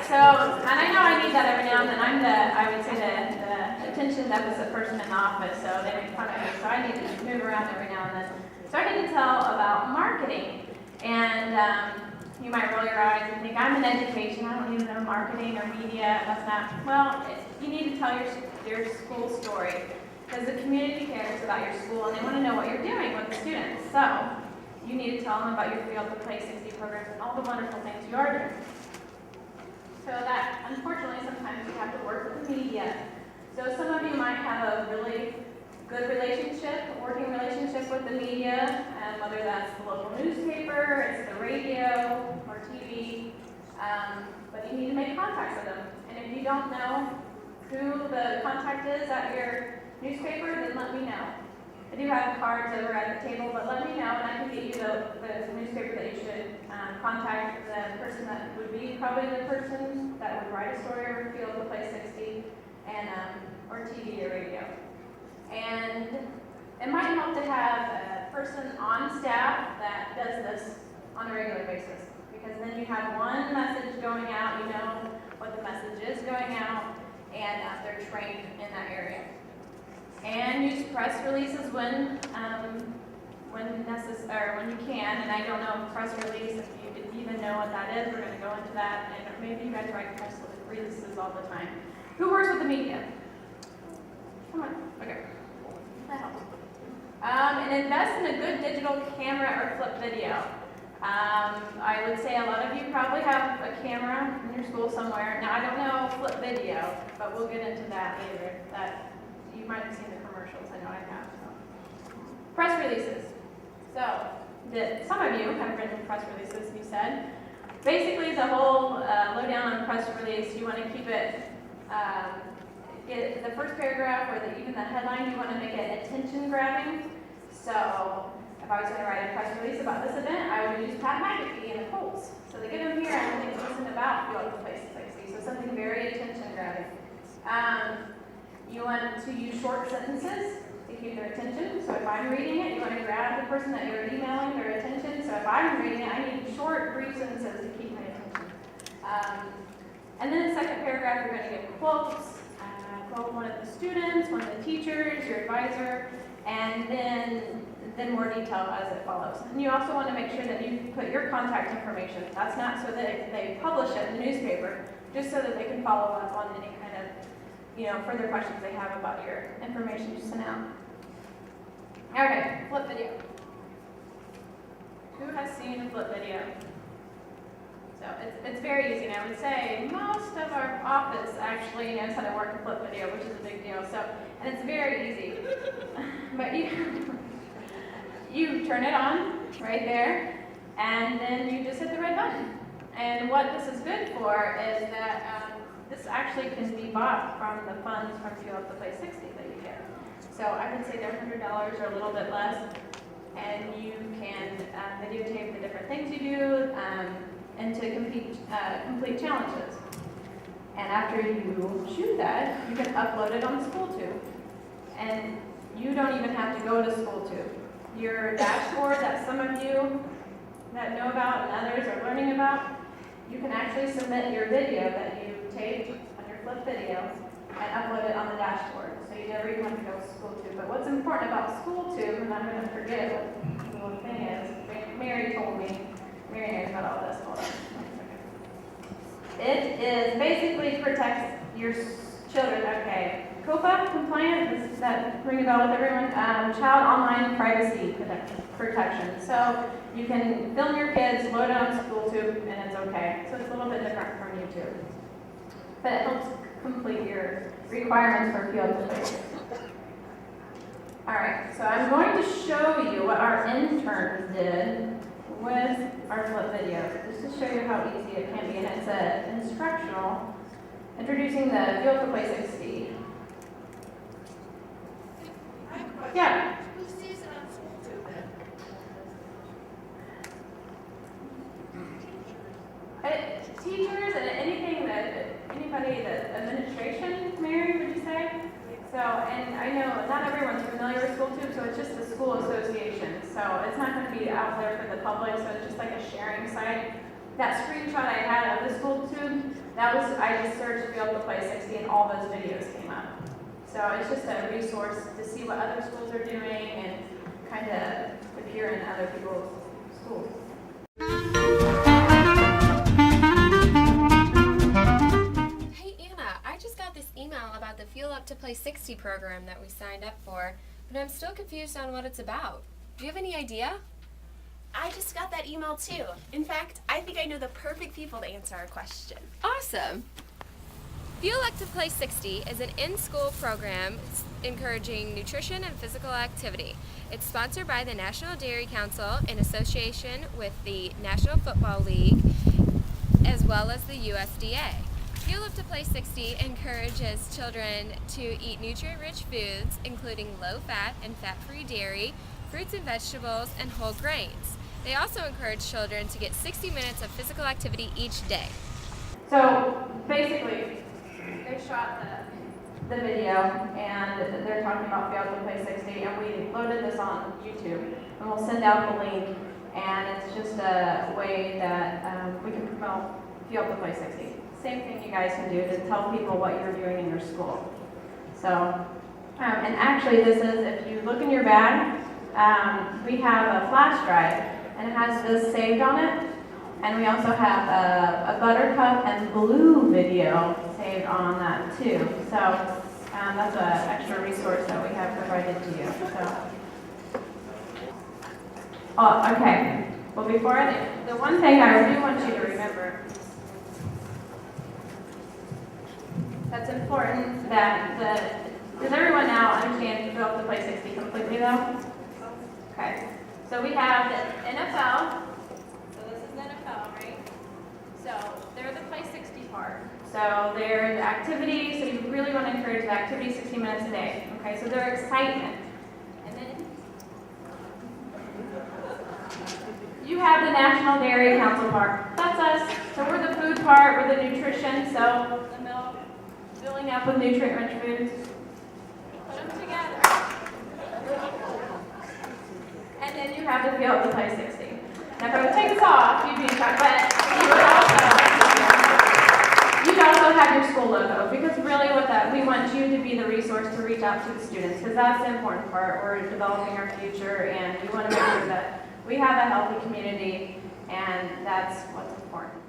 so, and I know I need that every now and then. I would say the attention deficit person in the office, so they make fun of me, so I need to move around every now and then. So I get to tell about marketing, and you might roll your eyes and think, I'm in education, I don't even know marketing or media, that's not, well, you need to tell your school story, because the community cares about your school, and they want to know what you're doing with the students. So, you need to tell them about your Field to Play 60 programs and all the wonderful things you are doing. So that, unfortunately, sometimes you have to work with the media. So some of you might have a really good relationship, working relationship with the media, and whether that's the local newspaper, it's the radio, or TV, but you need to make contacts with them. And if you don't know who the contact is at your newspaper, then let me know. I do have cards over at the table, but let me know, and I can get you the newspaper that you should contact. The person that would be probably the person that would write a story over Field to Play 60, and or TV or radio. And it might help to have a person on staff that does this on a regular basis, because then you have one message going out, you know what the message is going out, and they're trained in that area. And use press releases when necessary, when you can. And I don't know press release, if you even know what that is. We're going to go into that, and maybe you guys write press releases all the time. Who works with the media? Come on. Okay. That helps. And invest in a good digital camera or flip video. I would say a lot of you probably have a camera in your school somewhere. Now I don't know flip video, but we'll get into that later. That you might have seen the commercials. I know I have. So. Press releases. So some of you have written press releases. You said basically the whole lowdown on press release. You want to keep it. Get the first paragraph or even the headline, you want to make it attention grabbing. So if I was going to write a press release about this event, I would use Pat McAfee and the Colts. So they get them here and they listen about Field to Play 60. So something very attention grabbing. You want to use short sentences to keep their attention. So if I'm reading it, you want to grab the person that you're emailing their attention. So if I'm reading it, I need short, brief sentences to keep my attention. And then the second paragraph, you're going to give quotes. Quote one of the students, one of the teachers, your advisor, and then more detail as it follows. And you also want to make sure that you put your contact information. That's not so that they publish it in the newspaper, just so that they can follow up on any kind of, further questions they have about your information you sent out. Okay, flip video. Who has seen a flip video? So it's very easy, and I would say most of our office actually knows how to work a flip video, which is a big deal. So, and it's very easy. But you turn it on right there, and then you just hit the red button. And what this is good for is that this actually can be bought from the funds from Field to Play 60 that you get. So I would say they're $100 or a little bit less, and you can videotape the different things you do. And to complete challenges. And after you shoot that, you can upload it on SchoolTube. And you don't even have to go to SchoolTube. Your dashboard that some of you that know about and others are learning about, you can actually submit your video that you taped on your flip video and upload it on the dashboard. So you never even have to go to SchoolTube. But what's important about SchoolTube, and I'm going to forget what the little thing is, Mary told me, Mary knows about all this. Hold on. It is basically protects your children. Okay. COPPA compliant, does that ring a bell with everyone? Child online privacy protection. So you can film your kids, load it on SchoolTube, and it's okay. So it's a little bit different from YouTube. But it helps complete your requirements for Field to Play. Alright, so I'm going to show you what our interns did with our flip videos, just to show you how easy it can be. And it's an instructional introducing the Field to Play 60. Yeah. Who sees it on SchoolTube then? Teachers and anybody that administration, Mary, would you say? So, and I know not everyone's familiar with SchoolTube, so it's just the school association. So it's not going to be out there for the public, so it's just like a sharing site. That screenshot I had of the SchoolTube, that was, I just searched Field to Play 60 and all those videos came up. So it's just a resource to see what other schools are doing and kind of appear in other people's schools. Hey Anna, I just got this email about the Fuel Up to Play 60 program that we signed up for, but I'm still confused on what it's about. Do you have any idea? I just got that email too. In fact, I think I know the perfect people to answer our question. Awesome! Fuel Up to Play 60 is an in-school program encouraging nutrition and physical activity. It's sponsored by the National Dairy Council in association with the National Football League as well as the USDA. Fuel Up to Play 60 encourages children to eat nutrient-rich foods, including low-fat and fat-free dairy, fruits and vegetables, and whole grains. They also encourage children to get 60 minutes of physical activity each day. So basically, they shot the video and they're talking about Field to Play 60, and we loaded this on YouTube, and we'll send out the link, and it's just a way that we can promote Field to Play 60. Same thing you guys can do to tell people what you're doing in your school. So, and actually this is, if you look in your bag, we have a flash drive, and it has this saved on it. And we also have a Buttercup and Blue video saved on that too. So that's an extra resource that we have provided to you. So. Oh, okay. Well, before I do, the one thing I do want you to remember that's important does everyone now understand Field Up to Play 60 completely though? Okay. So we have the NFL. So this is the NFL, right? So they're the Play 60 part. So they're the activity, so you really want to encourage the activity 60 minutes a day. Okay, so they're excitement. And then you have the National Dairy Council part. That's us. So we're the food part, we're the nutrition, so the milk, filling up with nutrient-rich foods. Put them together. And then you have the Field to Play 60. Now if I would take this off, you'd be in shock, but you'd also have your school logo, because really with that, we want you to be the resource to reach out to the students, because that's the important part. We're developing our future, and we want to make sure that we have a healthy community, and that's what's important.